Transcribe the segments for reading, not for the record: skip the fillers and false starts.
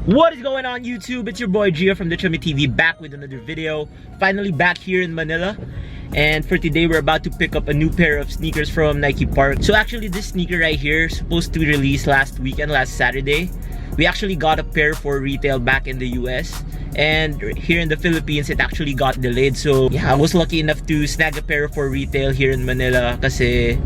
What is going on YouTube? It's your boy Gio from the ChummiTV, back with another video. Finally back here in Manila. And for today, we're about to pick up a new pair of sneakers from Nike Park. So actually, this sneaker right here, supposed to release last weekend, last Saturday. We actually got a pair for retail back in the US. And here in the Philippines, it actually got delayed. So yeah, I was lucky enough to snag a pair for retail here in Manila kasi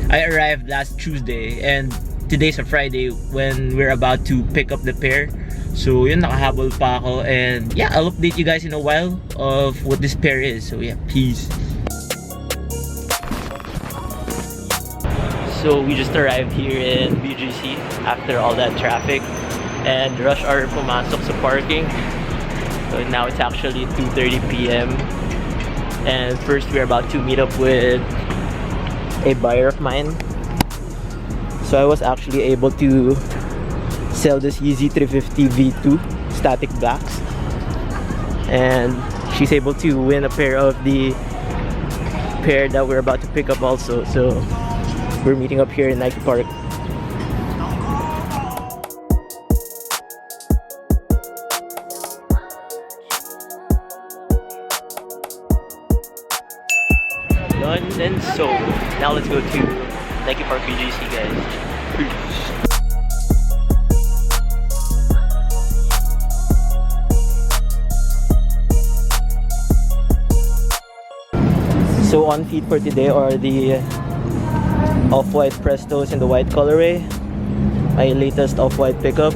I arrived last Tuesday. And today's a Friday when we're about to pick up the pair. So yun, nakahabol pa ako. And yeah, I'll update you guys in a while of what this pair is. So yeah, peace. So we just arrived here in BGC after all that traffic. And rush hour pumasok sa parking. So now it's actually 2:30 p.m. And first we're about to meet up with a buyer of mine. So I was actually able to sell this Yeezy 350 V2 static blacks, and she's able to win a pair of the pair that we're about to pick up also. So we're meeting up here in Nike Park. Done and so now let's go to Nike Park BGC, guys. Peace. So on feet for today are the off-white Prestos in the white colorway, my latest off-white pickup.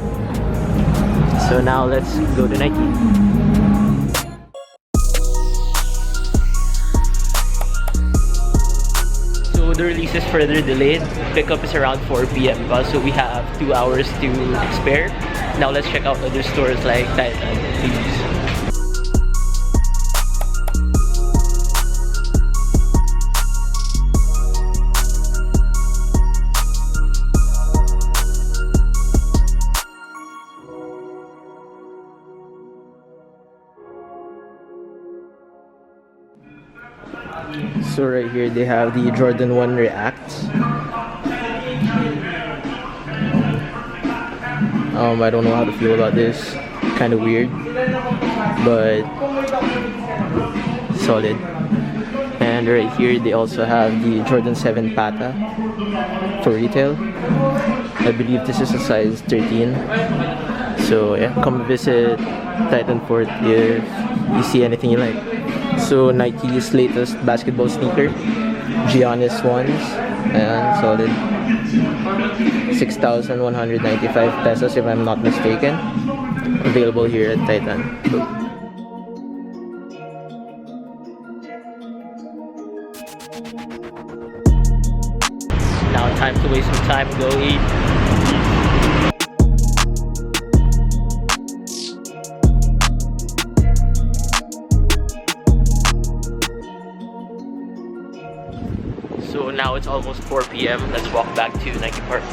So now let's go to Nike. So the release is further delayed. Pickup is around 4 p.m. So we have 2 hours to spare. Now let's check out other stores like Titan, please. So right here they have the Jordan 1 Reacts. I don't know how to feel about this. Kind of weird, but solid. And right here they also have the Jordan 7 Pata for retail. I believe this is a size 13. So yeah, come visit Titan Fort if you see anything you like. So Nike's latest basketball sneaker, Giannis ones, and solid. 6,195 pesos if I'm not mistaken. Available here at Titan. Now time to waste some time and go eat. So now it's almost 4 p.m. Let's walk back to Nike Park.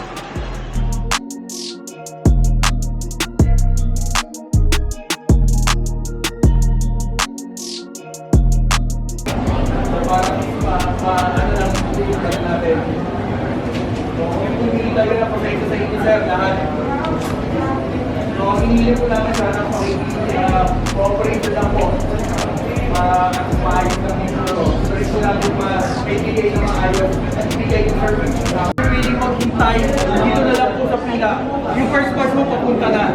Pwede maghintay dito na lang po sa pila. Yung first batch mo papunta na.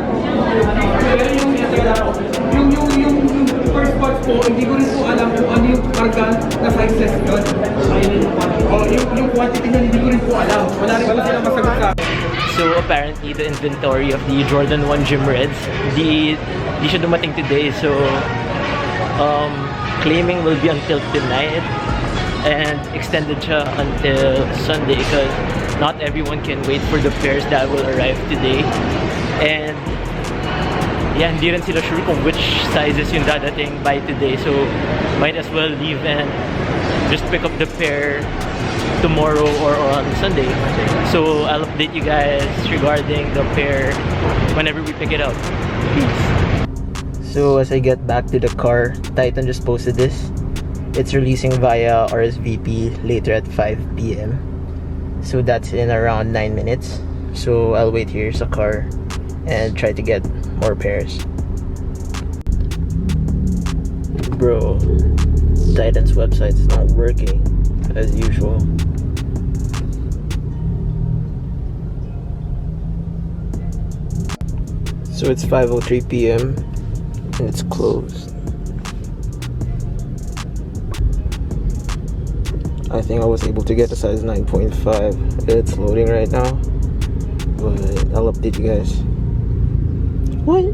Pero yung first batch po, hindi ko rin po alam kung ano yung karga na sizes yun. Yung quantity nyo, hindi ko rin po alam. Wala rin po sila masagot sa akin. So apparently the inventory of the Jordan 1 Gym Reds, di siya dumating today. So claiming will be until tonight and extended siya until Sunday because not everyone can wait for the pairs that will arrive today. And yeah, hindi rin sila sure kung which sizes yung dadating by today. So might as well leave and just pick up the pair tomorrow or on Sunday. So I'll update you guys regarding the pair whenever we pick it up. Peace. So as I get back to the car, Titan just posted this. It's releasing via RSVP later at 5 p.m. So that's in around 9 minutes. So I'll wait here sa car and try to get more pairs. Bro, Titan's website is not working as usual. So it's 5:03 p.m. and it's closed. I think I was able to get a size 9.5. It's loading right now, but I'll update you guys. What?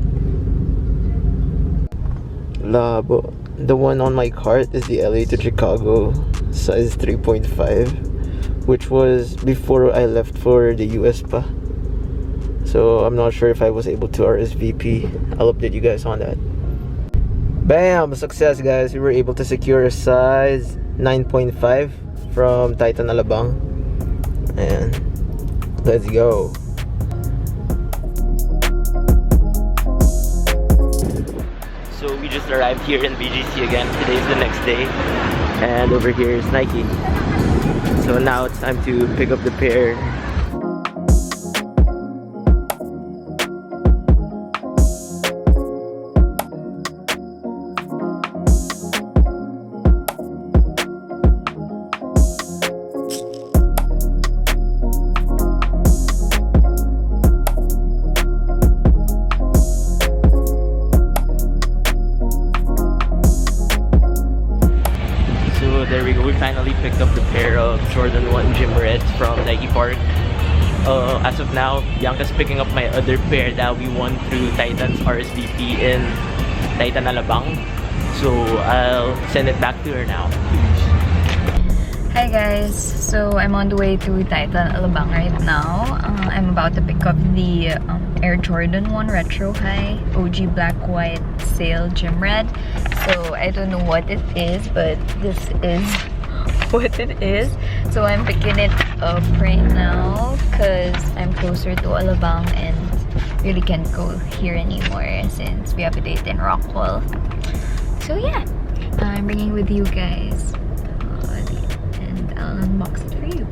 Labo. The one on my cart is the LA to Chicago size 3.5, which was before I left for the US pa. So I'm not sure if I was able to RSVP. I'll update you guys on that. Bam! Success, guys. We were able to secure a size 9.5 from Titan Alabang. And let's go. So we just arrived here in BGC again. Today is the next day. And over here is Nike. So now it's time to pick up the pair. There we go, we finally picked up the pair of Jordan 1 Gym Reds from Nike Park. As of now, Bianca's picking up my other pair that we won through Titan's RSVP in Titan Alabang. So I'll send it back to her now. Hi guys, so I'm on the way to Titan Alabang right now. I'm about to pick up the Air Jordan 1 Retro High OG Black White Sale Gym Red. So I don't know what it is, but this is what it is. So I'm picking it up right now because I'm closer to Alabang and really can't go here anymore since we have a date in Rockwell. So yeah, I'm bringing with you guys and I'll unbox it for you.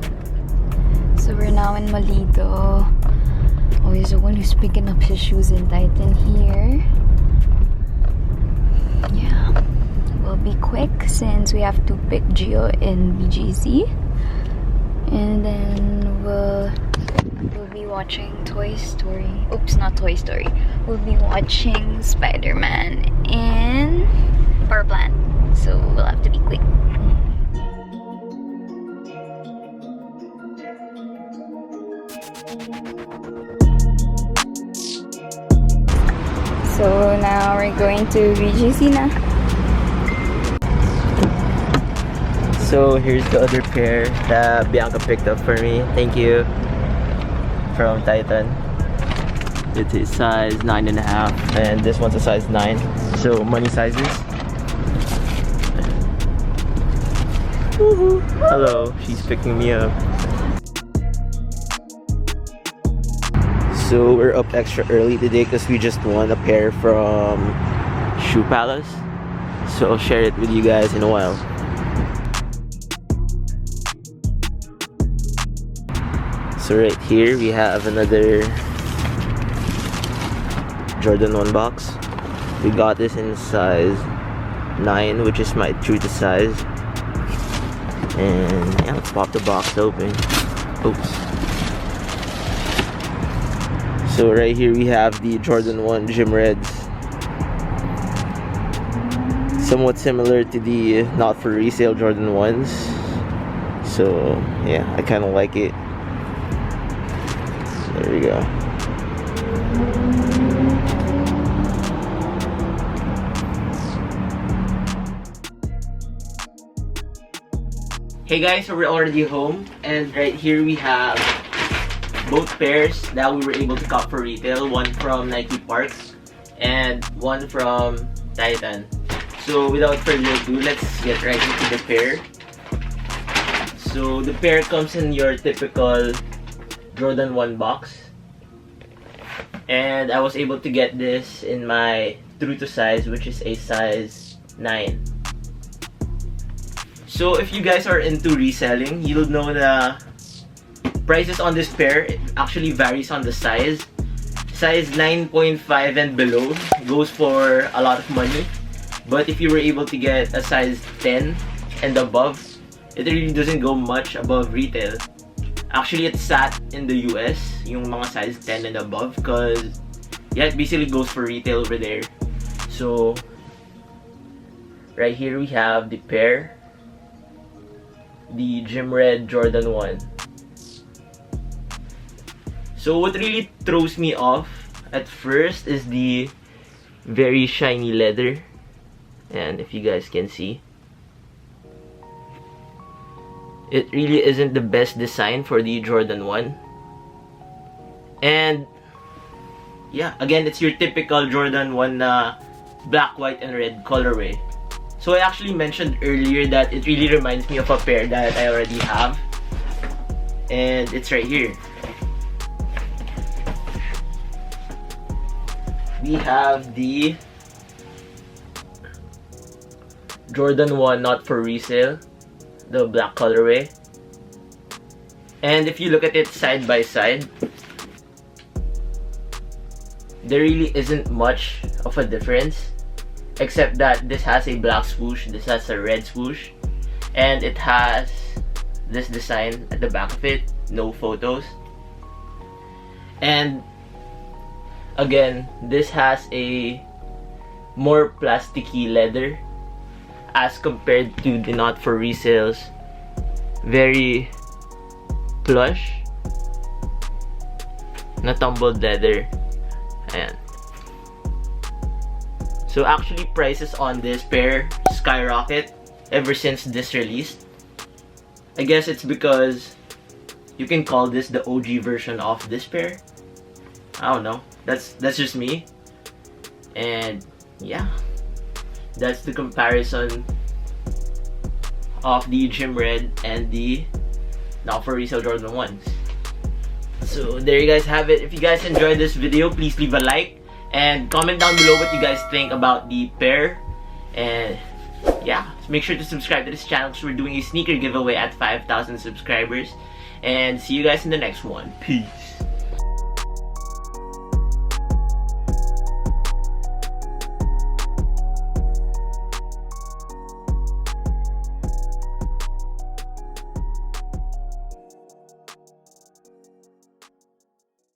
So we're now in Malito. Always the one who's picking up his shoes in Titan here. Yeah, we'll be quick since we have to pick Gio in BGC, and then we'll be watching Toy Story. Oops, not Toy Story. We'll be watching Spider-Man in Power Plant, so we'll have to be quick. So now we're going to BGC na. So here's the other pair that Bianca picked up for me. Thank you. From Titan. It's a size 9.5 and this one's a size 9. So money sizes. Woohoo! Hello, she's picking me up. So we're up extra early today because we just won a pair from Shoe Palace. So I'll share it with you guys in a while. So right here we have another Jordan 1 box. We got this in size 9, which is my true to size. And yeah, let's pop the box open. Oops. So right here we have the Jordan 1 Gym Reds. Somewhat similar to the not for resale Jordan 1s. So yeah, I kind of like it. There we go. Hey guys, so we're already home, and right here we have both pairs that we were able to cop for retail. One from Nike Park and one from Titan. So without further ado, let's get right into the pair. So the pair comes in your typical Jordan 1 box. And I was able to get this in my true to size, which is a size 9. So if you guys are into reselling, you'll know the prices on this pair. It actually varies on the size. size 9.5 and below goes for a lot of money. But if you were able to get a size 10 and above, it really doesn't go much above retail. Actually, it's sat in the US, yung mga size 10 and above, because yeah, it basically goes for retail over there. So, right here we have the pair, the Gym Red Jordan 1. So what really throws me off at first is the very shiny leather. And if you guys can see, it really isn't the best design for the Jordan 1. And yeah, again, it's your typical Jordan 1 black, white, and red colorway. So I actually mentioned earlier that it really reminds me of a pair that I already have. And it's right here. We have the Jordan 1 not for resale, the black colorway. And if you look at it side by side, there really isn't much of a difference, except that this has a black swoosh, this has a red swoosh, and it has this design at the back of it, no photos. And again, this has a more plasticky leather as compared to the not for resales. Very plush na tumbled leather. Ayan. So actually, prices on this pair skyrocket ever since this released. I guess it's because you can call this the OG version of this pair. I don't know. That's just me. And yeah, that's the comparison of the Gym Red and the not for resale Jordan 1s. So there you guys have it. If you guys enjoyed this video, please leave a like and comment down below what you guys think about the pair. And yeah, so make sure to subscribe to this channel because we're doing a sneaker giveaway at 5,000 subscribers. And see you guys in the next one. Peace.